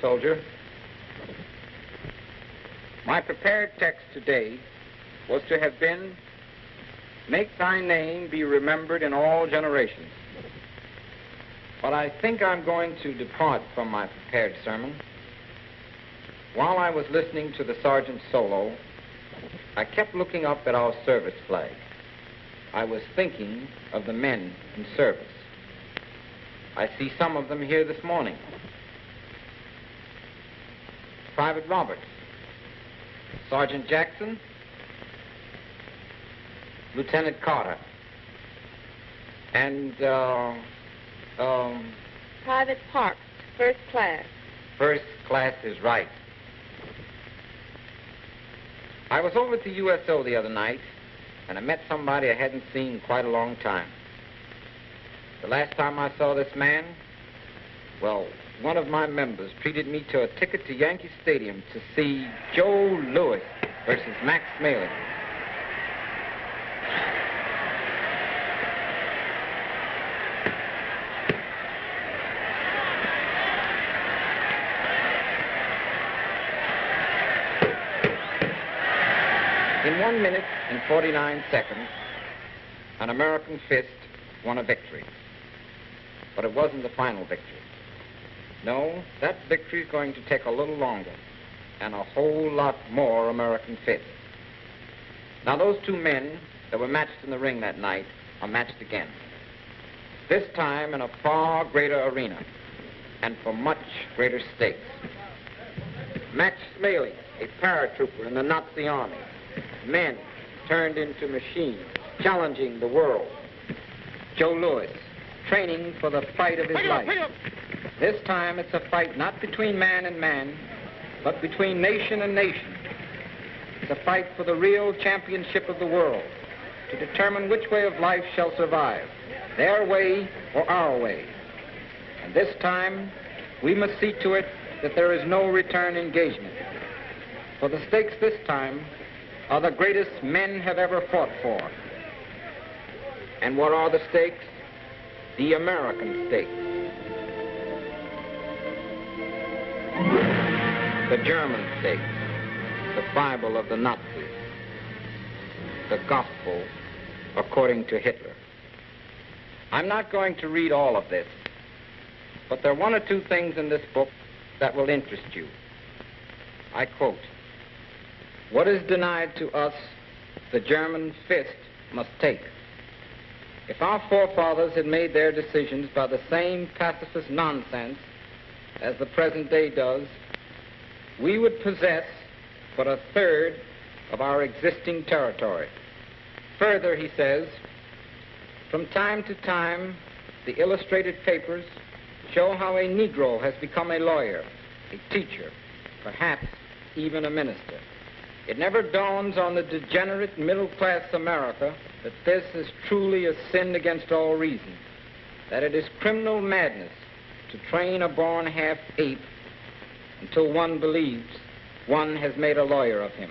Soldier. My prepared text today was to have been, "Make thy name be remembered in all generations." But I think I'm going to depart from my prepared sermon. While I was listening to the sergeant's solo, I kept looking up at our service flag. I was thinking of the men in service. I see some of them here this morning. Private Roberts, Sergeant Jackson, Lieutenant Carter, and Private Parks, first class. First class is right. I was over at the USO the other night, and I met somebody I hadn't seen in quite a long time. The last time I saw this man, well, one of my members treated me to a ticket to Yankee Stadium to see Joe Louis versus Max Smaley. In 1 minute and 49 seconds, an American fist won a victory. But it wasn't the final victory. No, that victory is going to take a little longer and a whole lot more American fists. Now, those two men that were matched in the ring that night are matched again. This time in a far greater arena and for much greater stakes. Max Smaley, a paratrooper in the Nazi army. Men turned into machines, challenging the world. Joe Louis, training for the fight of his life. This time it's a fight not between man and man, but between nation and nation. It's a fight for the real championship of the world, to determine which way of life shall survive, their way or our way. And this time, we must see to it that there is no return engagement. For the stakes this time are the greatest men have ever fought for. And what are the stakes? The American stakes. The German stakes, the Bible of the Nazis, the gospel according to Hitler. I'm not going to read all of this, but there are one or two things in this book that will interest you. I quote, "What is denied to us, the German fist must take." If our forefathers had made their decisions by the same pacifist nonsense as the present day does, we would possess but a third of our existing territory. Further, he says, from time to time, the illustrated papers show how a Negro has become a lawyer, a teacher, perhaps even a minister. It never dawns on the degenerate middle-class America that this is truly a sin against all reason, that it is criminal madness to train a born half-ape until one believes one has made a lawyer of him.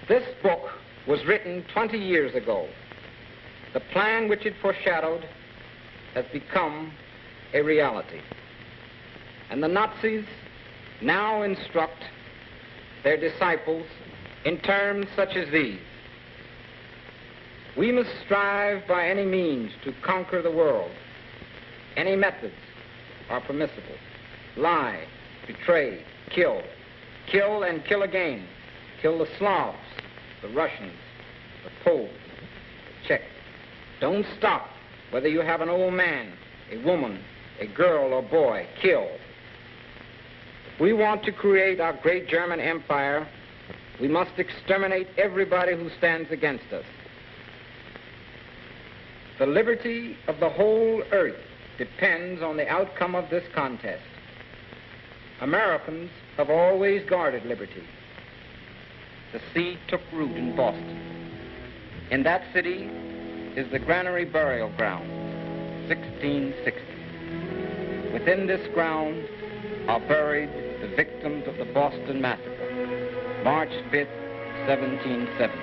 This book was written 20 years ago. The plan which it foreshadowed has become a reality. And the Nazis now instruct their disciples in terms such as these. We must strive by any means to conquer the world. Any methods are permissible. Lie, betray, kill. Kill and kill again. Kill the Slavs, the Russians, the Poles, the Czechs. Don't stop, whether you have an old man, a woman, a girl or boy, kill. If we want to create our great German empire, we must exterminate everybody who stands against us. The liberty of the whole earth depends on the outcome of this contest. Americans have always guarded liberty. The seed took root in Boston. In that city is the Granary Burial Ground, 1660. Within this ground are buried the victims of the Boston Massacre, March 5th, 1770.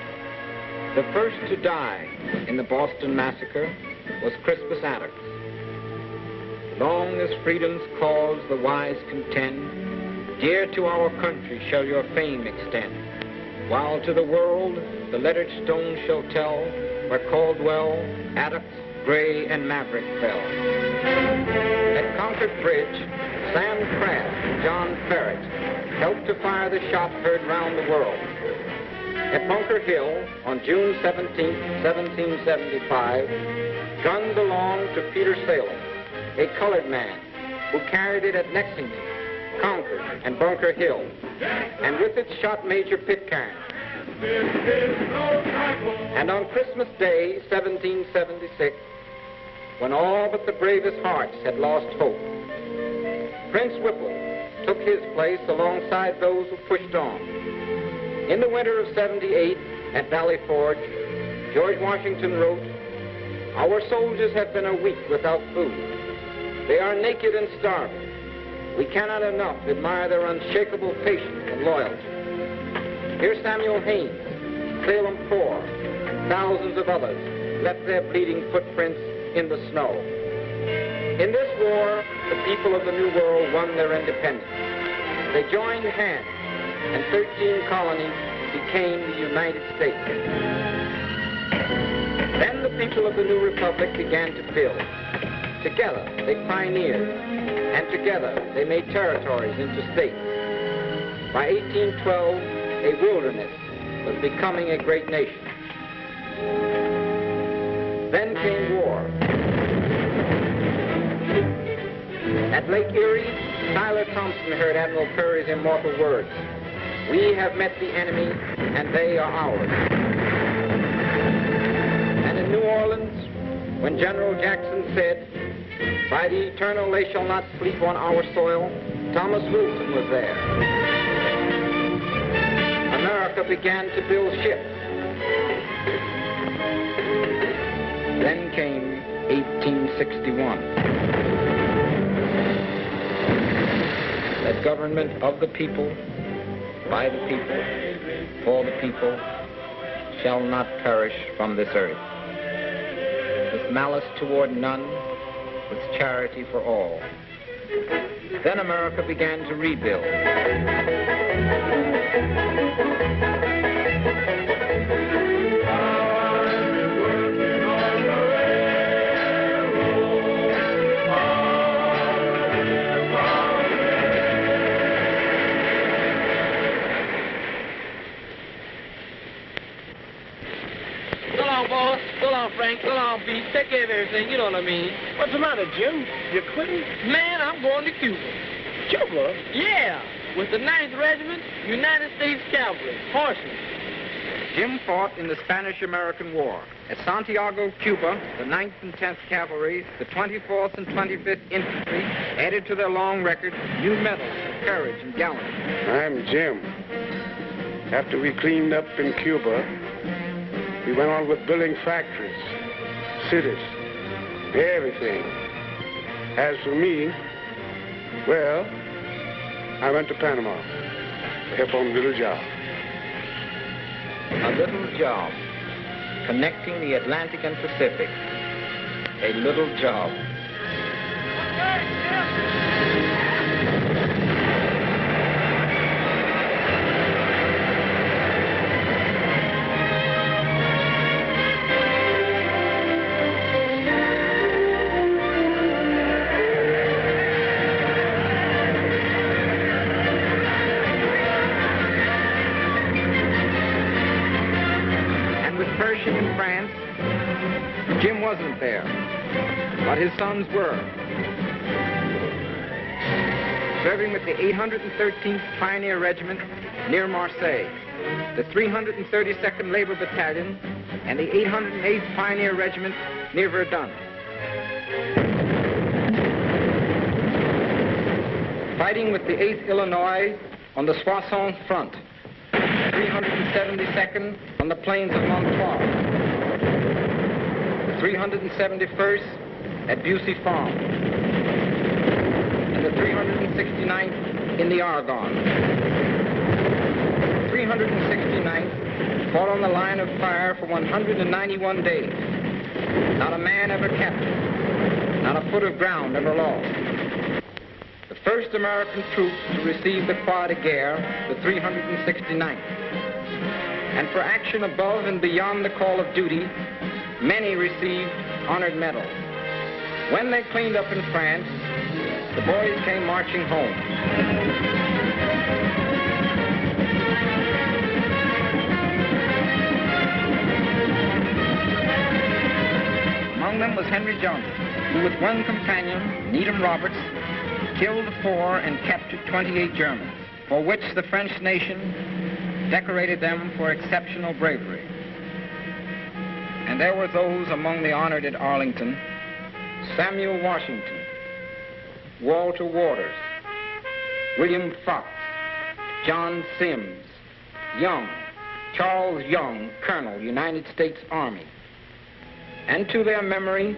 The first to die in the Boston Massacre was Crispus Attucks. long as freedom's cause the wise contend, dear to our country shall your fame extend, while to the world the lettered stone shall tell where Caldwell, Adams, Gray, and Maverick fell. At Concord Bridge, Sam Craft and John Ferret helped to fire the shot heard round the world. At Bunker Hill, on June 17, 1775, gun belonged to Peter Salem, a colored man who carried it at Lexington, Concord, and Bunker Hill, and with it shot Major Pitcairn. And on Christmas Day, 1776, when all but the bravest hearts had lost hope, Prince Whipple took his place alongside those who pushed on. In the winter of 78, at Valley Forge, George Washington wrote, "Our soldiers have been a week without food. They are naked and starving. We cannot enough admire their unshakable patience and loyalty." Here Samuel Haynes, Salem Poor, and thousands of others left their bleeding footprints in the snow. In this war, the people of the New World won their independence. They joined hands, and 13 colonies became the United States. Then the people of the new republic began to build. Together, they pioneered, and together they made territories into states. By 1812, a wilderness was becoming a great nation. Then came war. At Lake Erie, Tyler Thompson heard Admiral Perry's immortal words, "We have met the enemy, and they are ours." And in New Orleans, when General Jackson said, "By the eternal they shall not sleep on our soil," Thomas Wilson was there. America began to build ships. Then came 1861. The government of the people, by the people, for the people, shall not perish from this earth. With malice toward none, with charity for all. Then America began to rebuild. Frank, so long, Pete. Take care of everything, you know what I mean. What's the matter, Jim? You quitting? Man, I'm going to Cuba. Cuba? Yeah, with the 9th Regiment, United States Cavalry, horses. Jim fought in the Spanish-American War. At Santiago, Cuba, the 9th and 10th Cavalry, the 24th and 25th Infantry added to their long record new medals for courage and gallantry. I'm Jim. After we cleaned up in Cuba, we went on with building factories, cities, everything. As for me, well, I went to Panama to help on a little job. A little job, connecting the Atlantic and Pacific. A little job. In France, Jim wasn't there, but his sons were. Serving with the 813th Pioneer Regiment near Marseille, the 332nd Labor Battalion, and the 808th Pioneer Regiment near Verdun. Fighting with the 8th Illinois on the Soissons front, 372nd on the plains of Montois, the 371st at Busey Farm, and the 369th in the Argonne. The 369th fought on the line of fire for 191 days. Not a man ever captured. not a foot of ground ever lost. The first American troops to receive the Croix de Guerre, the 369th. And for action above and beyond the call of duty, many received honored medals. When they cleaned up in France, the boys came marching home. Among them was Henry Johnson, who with one companion, Needham Roberts, killed 4 and captured 28 Germans, for which the French nation decorated them for exceptional bravery. And there were those among the honored at Arlington: Samuel Washington, Walter Waters, William Fox, John Sims, Young, Charles Young, Colonel, United States Army. And to their memory,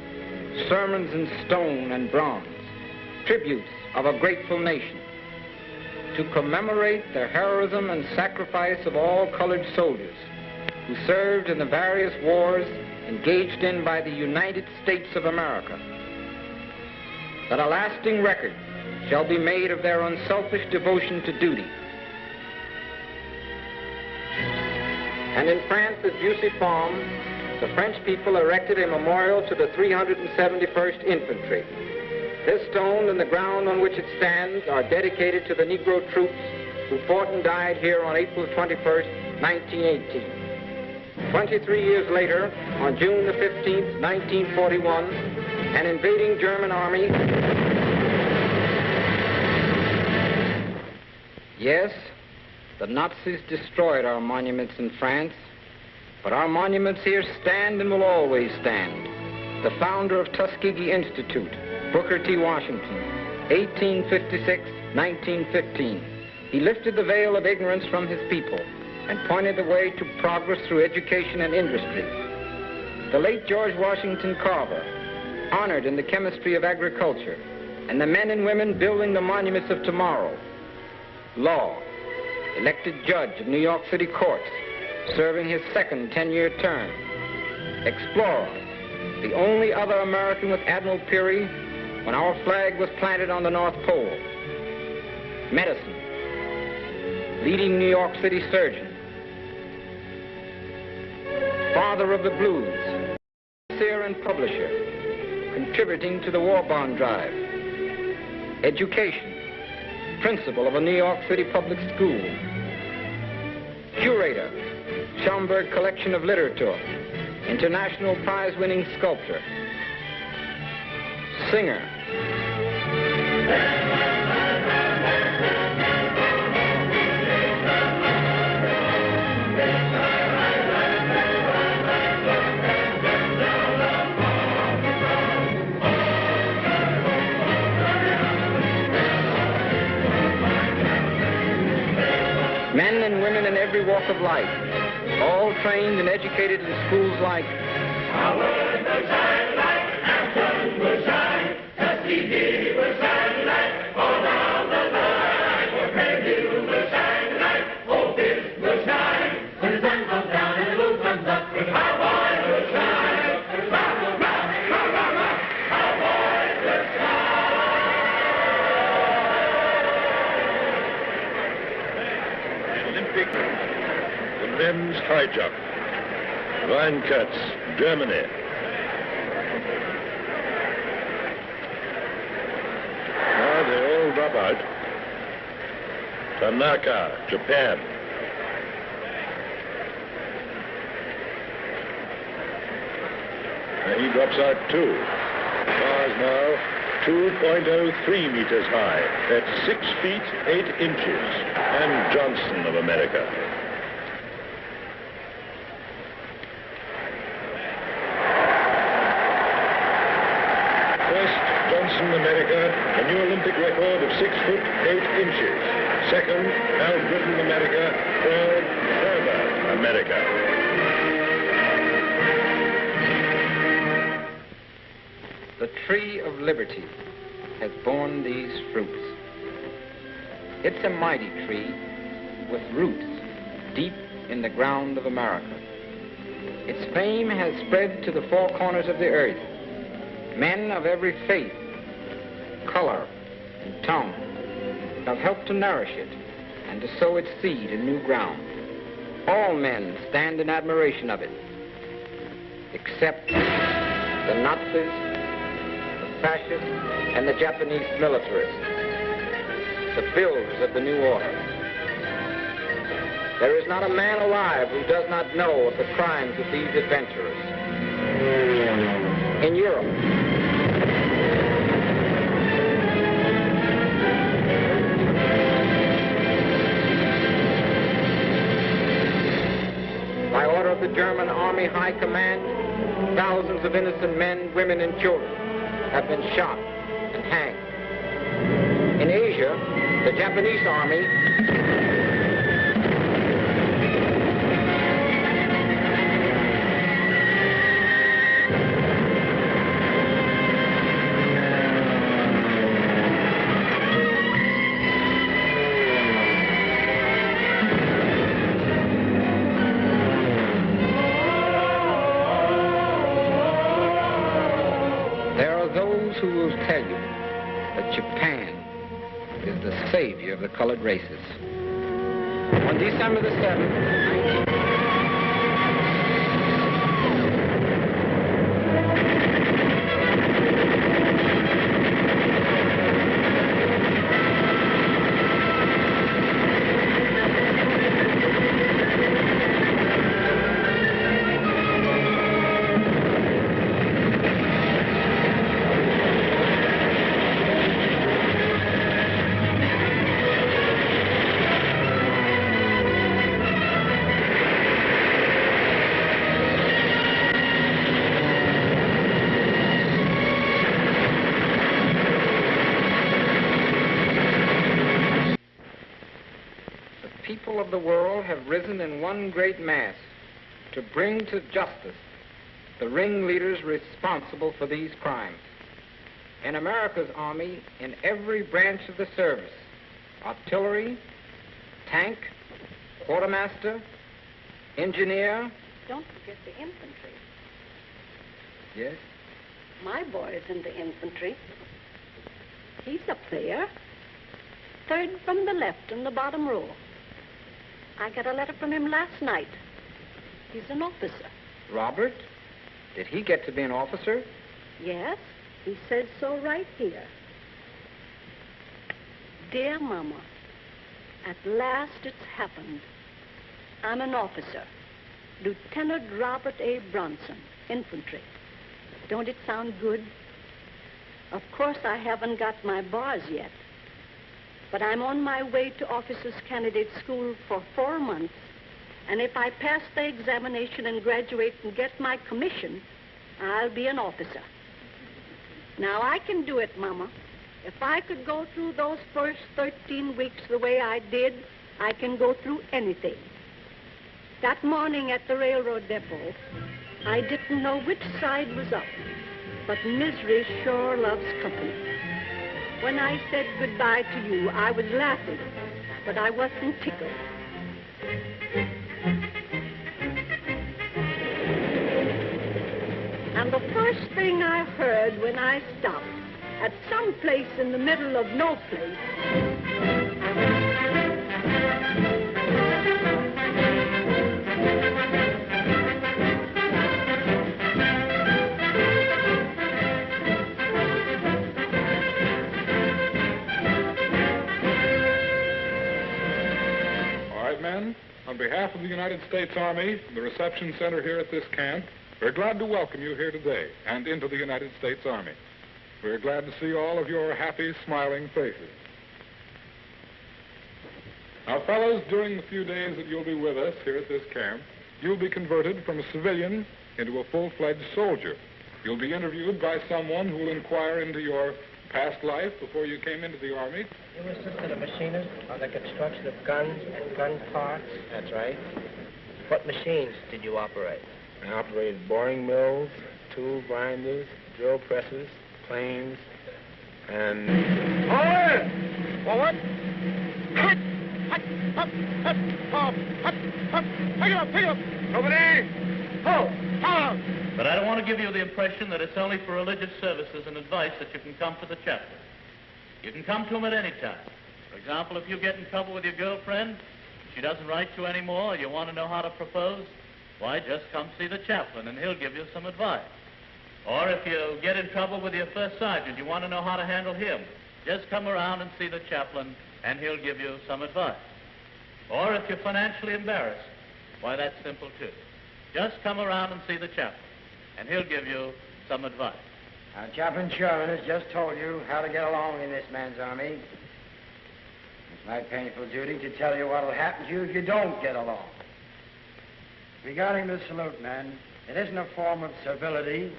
sermons in stone and bronze, tributes of a grateful nation, to commemorate the heroism and sacrifice of all colored soldiers who served in the various wars engaged in by the United States of America, that a lasting record shall be made of their unselfish devotion to duty. And in France at Bussy-Palm, the French people erected a memorial to the 371st Infantry. This stone and the ground on which it stands are dedicated to the Negro troops who fought and died here on April 21st, 1918. 23 years later, on June the 15th, 1941, an invading German army... Yes, the Nazis destroyed our monuments in France, but our monuments here stand and will always stand. The founder of Tuskegee Institute, Booker T. Washington, 1856-1915. He lifted the veil of ignorance from his people and pointed the way to progress through education and industry. The late George Washington Carver, honored in the chemistry of agriculture, and the men and women building the monuments of tomorrow. Law, elected judge of New York City courts, serving his second 10-year term. Explorer, the only other American with Admiral Peary when our flag was planted on the North Pole. Medicine, leading New York City surgeon. Father of the blues, seer and publisher, contributing to the war bond drive. Education, principal of a New York City public school. Curator, Schomburg Collection of Literature, international prize-winning sculptor. Singer. Men and women in every walk of life, all trained and educated in schools like Our world will shine light, our sun will shine, Tuskegee will shine light, all down the line. For Fairview will shine light, Old Fish will shine, when the sun comes down and the moon comes up, our boys will shine, rock, rock, rock, rock, rock, rock, our boys will shine. Olympic, the men's high jump. Rheinkatz, Germany. Now they all drop out. Tanaka, Japan. And he drops out too. Cars now 2.03 meters high. That's 6 feet 8 inches. And Johnson of America. Johnson, America, a new Olympic record of 6 foot 8 inches. Second, Al Britain, America. Third, Ferber, America. The tree of liberty has borne these fruits. It's a mighty tree with roots deep in the ground of America. Its fame has spread to the four corners of the earth, Men of every faith, color, and tongue have helped to nourish it and to sow its seed in new ground. All men stand in admiration of it, except the Nazis, the fascists, and the Japanese militarists, the builders of the new order. There is not a man alive who does not know of the crimes of these adventurers. In Europe, by order of the German Army High Command, thousands of innocent men, women, and children have been shot and hanged. In Asia, the Japanese Army who will tell you that Japan is the savior of the colored races. On December the 7th, people of the world have risen in one great mass to bring to justice the ringleaders responsible for these crimes. In America's Army, in every branch of the service, artillery, tank, quartermaster, engineer. Don't forget the infantry. Yes? My boy is in the infantry. He's up there, third from the left in the bottom row. I got a letter from him last night. He's an officer. Robert? Did he get to be an officer? Yes, he says so right here. Dear Mama, at last it's happened. I'm an officer. Lieutenant Robert A. Bronson, infantry. Don't it sound good? Of course, I haven't got my bars yet. But I'm on my way to officers' candidate school for 4 months. And if I pass the examination and graduate and get my commission, I'll be an officer. Now, I can do it, Mama. If I could go through those first 13 weeks the way I did, I can go through anything. That morning at the railroad depot, I didn't know which side was up. But misery sure loves company. When I said goodbye to you, I was laughing, but I wasn't tickled. And the first thing I heard when I stopped at some place in the middle of no place, on behalf of the United States Army, the reception center here at this camp, we're glad to welcome you here today and into the United States Army. We're glad to see all of your happy, smiling faces. Now, fellows, during the few days that you'll be with us here at this camp, you'll be converted from a civilian into a full-fledged soldier. You'll be interviewed by someone who will inquire into your past life before you came into the Army. You assisted a machinist on the construction of guns and gun parts? That's right. What machines did you operate? I operated boring mills, tool grinders, drill presses, planes, and... Forward! Forward! Hut! Hut! Hut! Hut! Hut! Hut! Hut! Pick it up! Pick it up! Nobody! Ho! Ho! But I don't want to give you the impression that it's only for religious services and advice that you can come to the chaplain. You can come to him at any time. For example, if you get in trouble with your girlfriend, she doesn't write you anymore, or you want to know how to propose, why, just come see the chaplain and he'll give you some advice. Or if you get in trouble with your first sergeant, you want to know how to handle him, just come around and see the chaplain and he'll give you some advice. Or if you're financially embarrassed, why, that's simple too. Just come around and see the chaplain and he'll give you some advice. Now, Chaplain Sherman has just told you how to get along in this man's army. It's my painful duty to tell you what'll happen to you if you don't get along. Regarding the salute, man, it isn't a form of servility.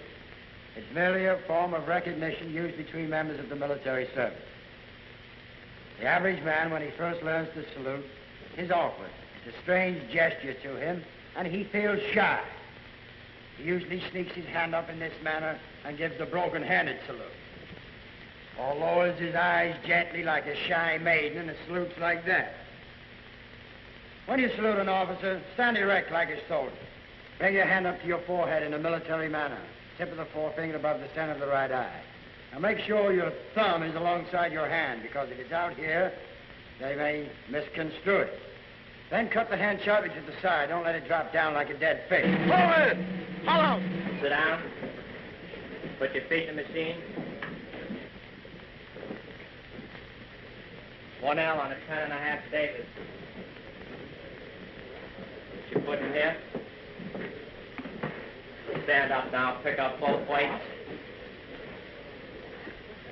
It's merely a form of recognition used between members of the military service. The average man, when he first learns to salute, is awkward. It's a strange gesture to him, and he feels shy. He usually sneaks his hand up in this manner and gives the broken-handed salute, or lowers his eyes gently like a shy maiden and salutes like that. When you salute an officer, stand erect like a soldier. Bring your hand up to your forehead in a military manner, tip of the forefinger above the center of the right eye. Now make sure your thumb is alongside your hand, because if it's out here, they may misconstrue it. Then cut the hand sharply to the side. Don't let it drop down like a dead fish. Forward! Follow! Sit down. Put your feet in the machine. 1L on a 10.5 Davis. Put your foot in here. Stand up now. Pick up both weights.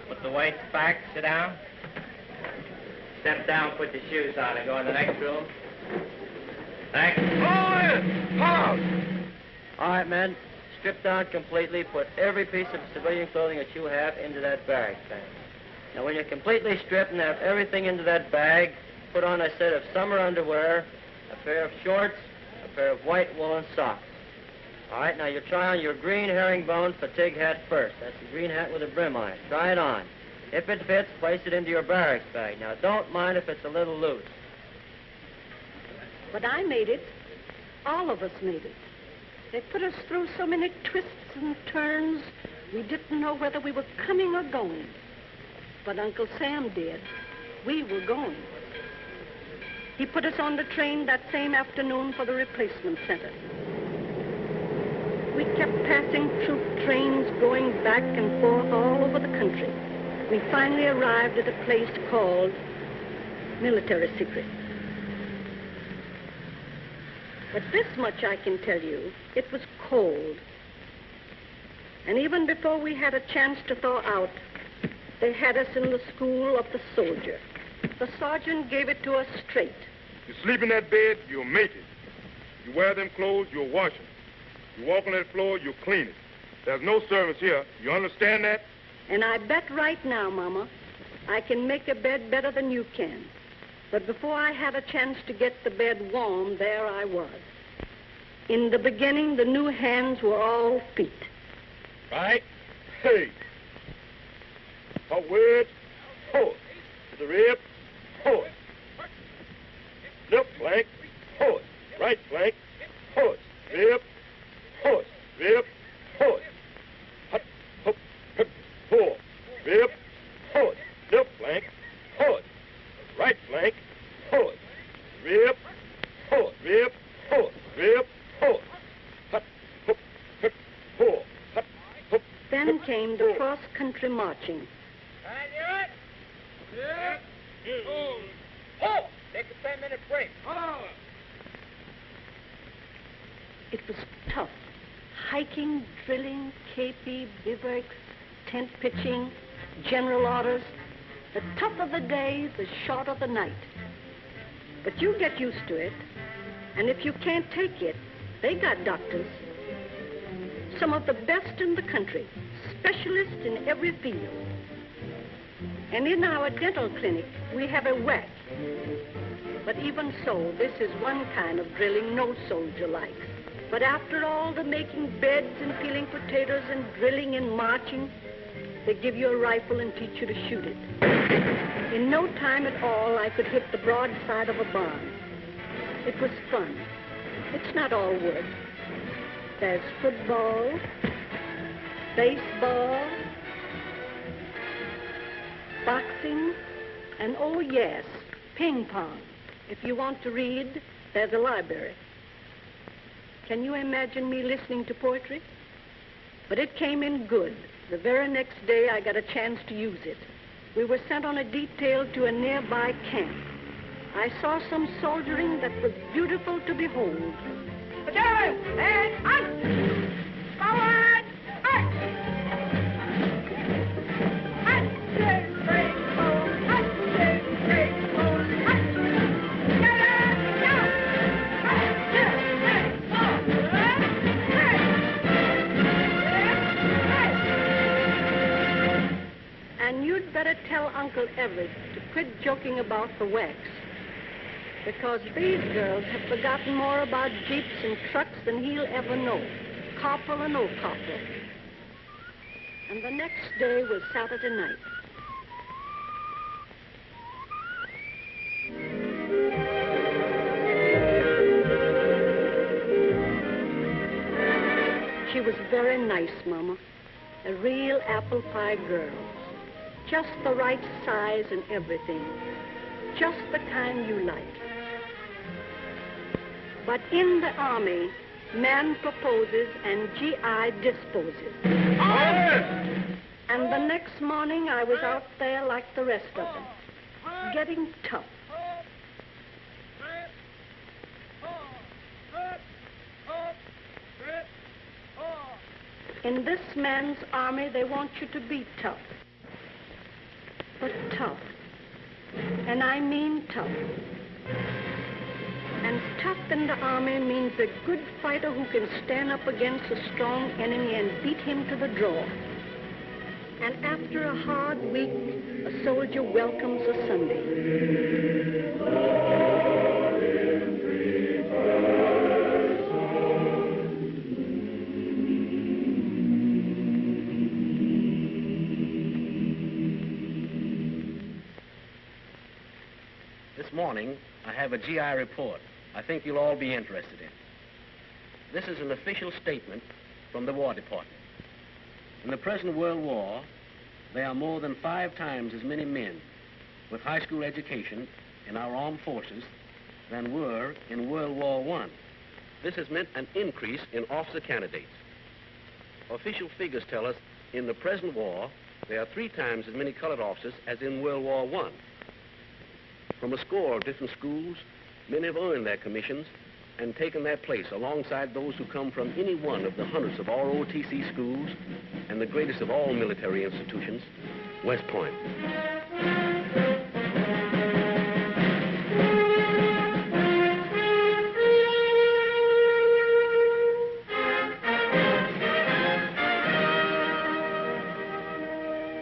Put the weights back. Sit down. Step down. Put your shoes on and go in the next room. Thanks. Forward! Follow! All right, men. Strip down completely. Put every piece of civilian clothing that you have into that bag. Now, when you're completely stripped and have everything into that bag, put on a set of summer underwear, a pair of shorts, a pair of white woolen socks. All right, now you try on your green herringbone fatigue hat first. That's the green hat with a brim on it. Try it on. If it fits, place it into your barracks bag. Now, don't mind if it's a little loose. But I made it. All of us made it. They put us through so many twists and turns, we didn't know whether we were coming or going. But Uncle Sam did. We were going. He put us on the train that same afternoon for the replacement center. We kept passing troop trains going back and forth all over the country. We finally arrived at a place called Military Secret. But this much I can tell you, it was cold. And even before we had a chance to thaw out, they had us in the school of the soldier. The sergeant gave it to us straight. You sleep in that bed, you'll make it. You wear them clothes, you'll wash them. You walk on that floor, you'll clean it. There's no servants here. You understand that? And I bet right now, Mama, I can make a bed better than you can. But before I had a chance to get the bed warm, there I was. In the beginning, the new hands were all feet. Right? Hey. Forward. Forward. To the rib. Forward. Left flank. Forward. Right flank. Forward. Rib. Forward. Rib. Forward. Hut. Hop. Hip. Forward. Rib. Forward. Left flank. Forward. Right flank. Forward. Rib. Forward. Rib. Forward. Rib. Forward. Hut. Hop. Hip. Forward. Hut. Hop. Then came the cross-country marching. Take a 10-minute break. It was tough. Hiking, drilling, KP, bivouacs, tent pitching, general orders. The tougher the day, the shorter the night. But you get used to it. And if you can't take it, they got doctors. Some of the best in the country, specialists in every field. And in our dental clinic, we have a whack. But even so, this is one kind of drilling no soldier likes. But after all the making beds and peeling potatoes and drilling and marching, they give you a rifle and teach you to shoot it. In no time at all, I could hit the broadside of a barn. It was fun. It's not all wood. There's football, baseball, boxing, and oh yes, ping pong. If you want to read, there's a library. Can you imagine me listening to poetry? But it came in good. The very next day, I got a chance to use it. We were sent on a detail to a nearby camp. I saw some soldiering that was beautiful to behold. And you'd better tell Uncle Everett to quit joking about the wax, because these girls have forgotten more about jeeps and trucks than he'll ever know, corporal or no corporal. And the next day was Saturday night. She was very nice, Mama. A real apple pie girl. Just the right size and everything. Just the kind you like. But in the Army, man proposes and GI disposes. And the next morning, I was out there like the rest of them, getting tough. In this man's army, they want you to be tough. But tough. And I mean tough. And tough in the army means a good fighter who can stand up against a strong enemy and beat him to the draw. And after a hard week, a soldier welcomes a Sunday. This morning, I have a GI report I think you'll all be interested in. This is an official statement from the War Department. In the present World War, there are more than 5 times as many men with high school education in our armed forces than were in World War I. This has meant an increase in officer candidates. Official figures tell us in the present war, there are 3 times as many colored officers as in World War I. From a score of different schools, men have earned their commissions and taken their place alongside those who come from any one of the hundreds of ROTC schools and the greatest of all military institutions, West Point.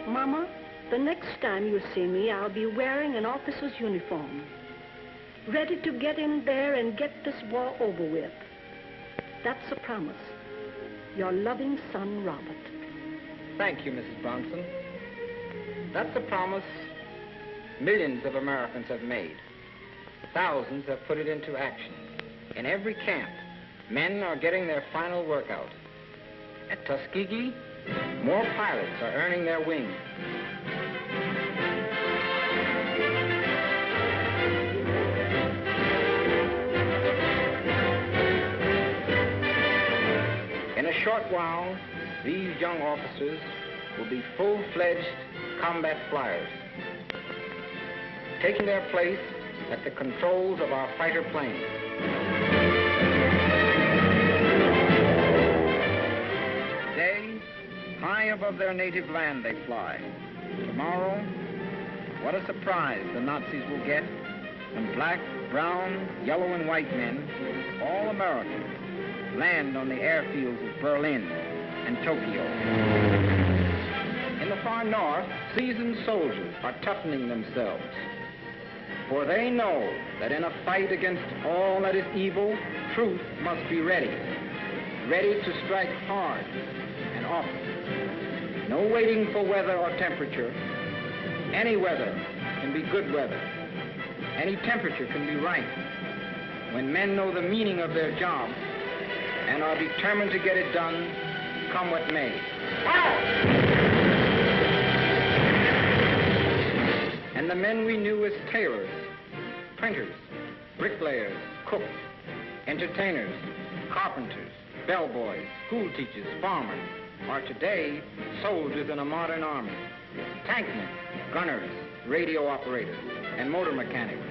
Mama, the next time you see me, I'll be wearing an officer's uniform, ready to get in there and get this war over with. That's a promise. Your loving son, Robert. Thank you, Mrs. Bronson. That's a promise millions of Americans have made. Thousands have put it into action. In every camp, men are getting their final workout. At Tuskegee, more pilots are earning their wings. In a short while, these young officers will be full-fledged combat flyers, taking their place at the controls of our fighter planes. Today, high above their native land they fly. Tomorrow, what a surprise the Nazis will get when black, brown, yellow, and white men, all Americans, land on the airfields of Berlin and Tokyo. In the far north, seasoned soldiers are toughening themselves, for they know that in a fight against all that is evil, truth must be ready, ready to strike hard and often. No waiting for weather or temperature. Any weather can be good weather. Any temperature can be right. When men know the meaning of their job, and are determined to get it done, come what may. And the men we knew as tailors, printers, bricklayers, cooks, entertainers, carpenters, bellboys, school teachers, farmers, are today soldiers in a modern army. Tankmen, gunners, radio operators, and motor mechanics.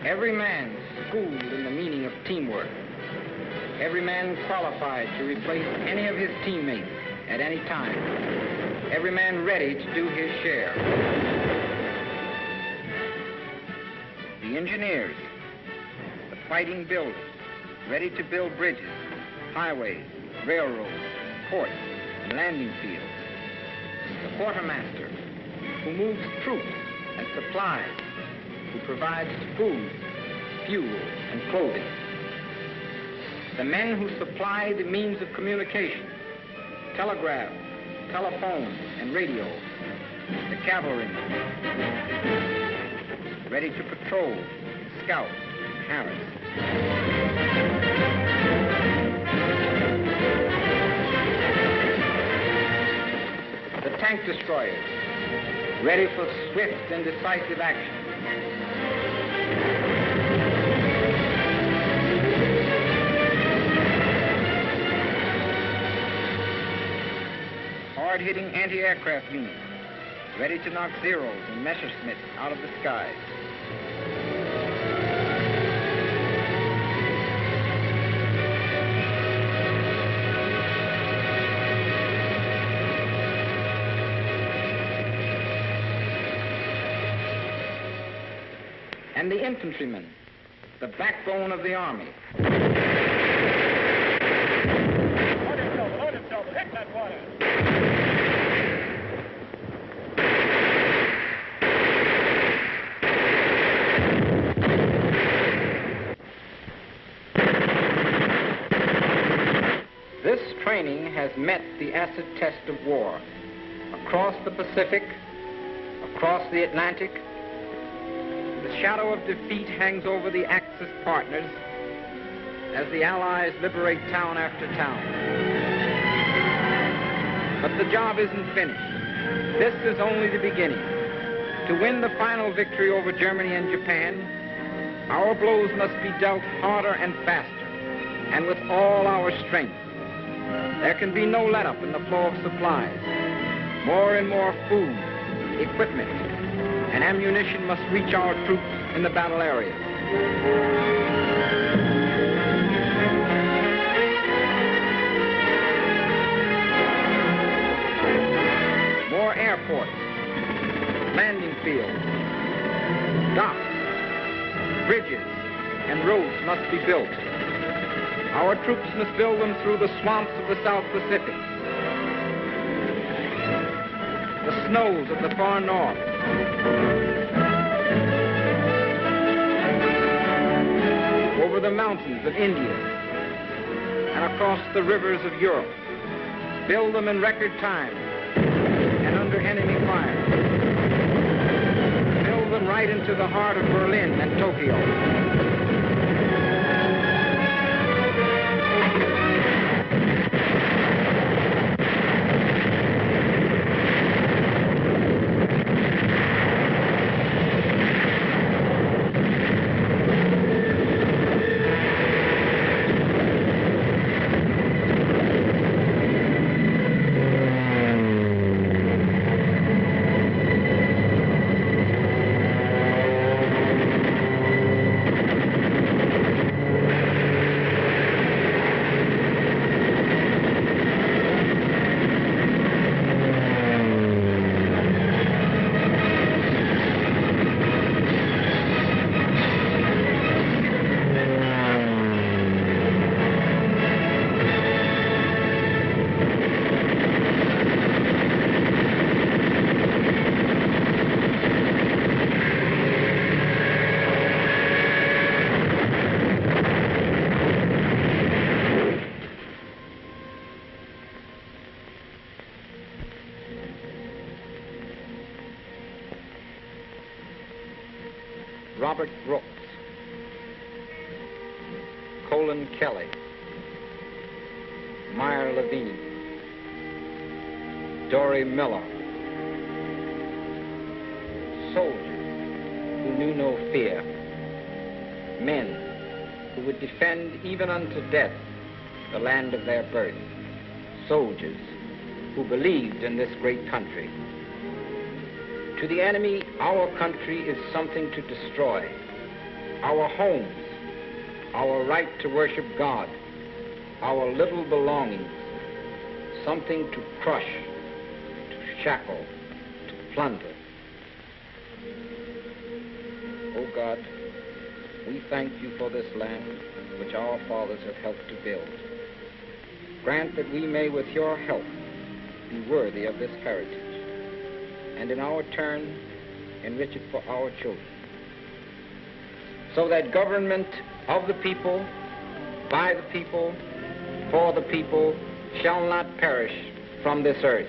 Every man schooled in the meaning of teamwork. Every man qualified to replace any of his teammates at any time. Every man ready to do his share. The engineers, the fighting builders, ready to build bridges, highways, railroads, ports, and landing fields. The quartermaster, who moves troops and supplies, who provides food, fuel, and clothing. The men who supply the means of communication, telegraph, telephone, and radio. The cavalrymen, ready to patrol, scout, harass. The tank destroyers, ready for swift and decisive action. Hard-hitting anti-aircraft units, ready to knock Zeros and Messerschmitts out of the skies. And the infantrymen, the backbone of the army. Hold him, Silver. Hit that water. This training has met the acid test of war. Across the Pacific, across the Atlantic, the shadow of defeat hangs over the Axis partners as the Allies liberate town after town. But the job isn't finished. This is only the beginning. To win the final victory over Germany and Japan, our blows must be dealt harder and faster, and with all our strength. There can be no let-up in the flow of supplies. More and more food, equipment, and ammunition must reach our troops in the battle area. More airports, landing fields, docks, bridges, and roads must be built. Our troops must build them through the swamps of the South Pacific, the snows of the far north, over the mountains of India, and across the rivers of Europe. Build them in record time and under enemy fire. Build them right into the heart of Berlin and Tokyo. Robert Brooks, Colin Kelly, Sarah Levine, Dory Miller, soldiers who knew no fear, men who would defend even unto death the land of their birth, soldiers who believed in this great country. To the enemy, our country is something to destroy. Our homes, our right to worship God, our little belongings, something to crush, to shackle, to plunder. Oh God, we thank you for this land which our fathers have helped to build. Grant that we may, with your help, be worthy of this heritage, and in our turn, enrich it for our children, so that government of the people, by the people, for the people, shall not perish from this earth.